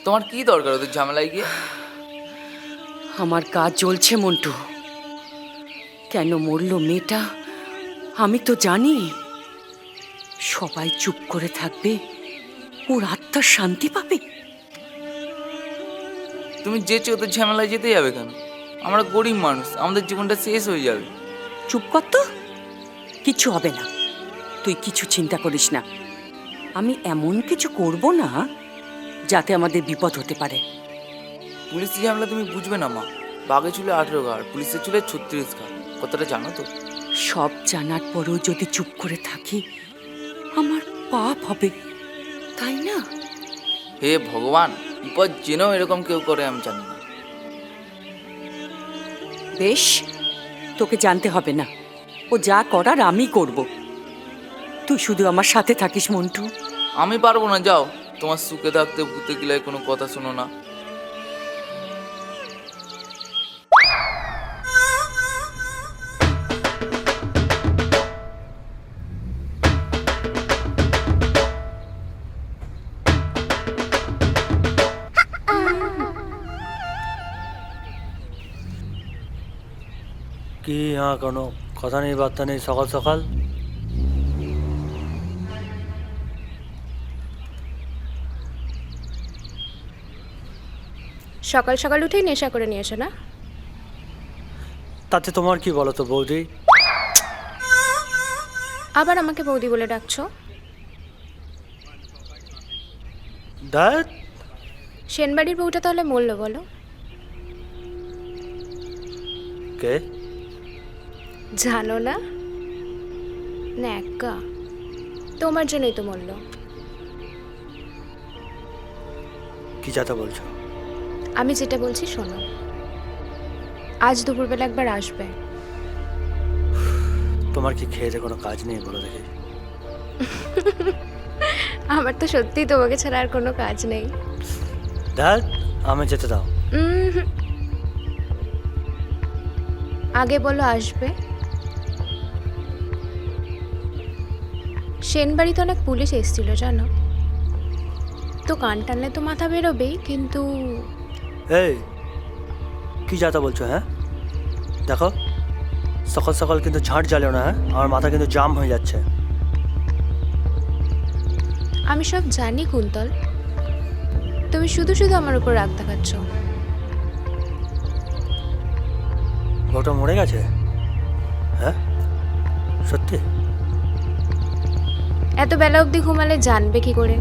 তোমার কি দরকার ওদের ঝামেলায় গিয়ে? আমার কাজ চলছে মন্টু। কেন মরল মেয়েটা আমি তো জানি। সবাই চুপ করে থাকবে, ওর আত্মার শান্তি পাবে। তুমি যেচে ওদের ঝামেলায় যেতে যাবে কেন? আমরা গরিব মানুষ, আমাদের জীবনটা শেষ হয়ে যাবে। চুপ কর তো, কিচ্ছু হবে না। তুই কিছু চিন্তা করিস না। আমি এমন কিছু করব না যাতে আমাদের বিপদ হতে পারে। পুলিশের ঝামেলা তুমি বুঝবে না মা। বাঘে চুলে 18 ঘা, পুলিশের চুলে 36 ঘা। কথাটা জানো তো? সব জানার পরেও যদি চুপ করে থাকি আমার পাপ হবে, তাই না? হে ভগবান, বিপদ জেনেও এরকম কেউ করে আমি জানি না। বেশ, তোকে জানতে হবে না। ও যা করার আমি করব। তুই শুধু আমার সাথে থাকিস মন্টু। আমি পারবো না, যাও। তোমার সুখে থাকতে ভূতে গিলায় কোনো কথা শোনো না। কি কোনো কথা নেই, বার্তা নেই সকাল সকাল? সকাল সকাল উঠেই নেশা করে নিয়েছো না? তাতে তোমার কি বলো তো বৌদি? আবার আমাকে বৌদি বলে ডাকছো? দেখ, সেনবাড়ির বউটা তাহলে মরলো বলো? কে? জানো না? ন্যাকা, তোমার জন্যই তো মরলো। কি যাতা বলছো? আমি যেটা বলছি শোনো, আজ দুপুরবেলা একবার আসবে। তোমার কি খেয়ে কোনো কাজ নেই বলো দেখি? আমার তো সত্যিই তোমাকে ছাড়া আর কোনো কাজ নেই। দেখ, আমি যেতে দাও। উম, আগে বলো আসবে। সেনবাড়িতে অনেক পুলিশ এসেছিল জানো তো, কান টানলে তো মাথা বেরোবেই, কিন্তু এই কি যাতা বলছো? হ্যাঁ দেখো, সকাল সকাল কিন্তু ঝাঁট জ্বালিও না। হ্যাঁ, আমার মাথা কিন্তু জাম হয়ে যাচ্ছে। আমি সব জানি কুন্তল, তুমি শুধু শুধু আমার উপর রাগ দেখাচ্ছ। বউটা মরে গেছে? হ্যাঁ সত্যি? এত বেলা অবধি ঘুমালে জানবে কি করে?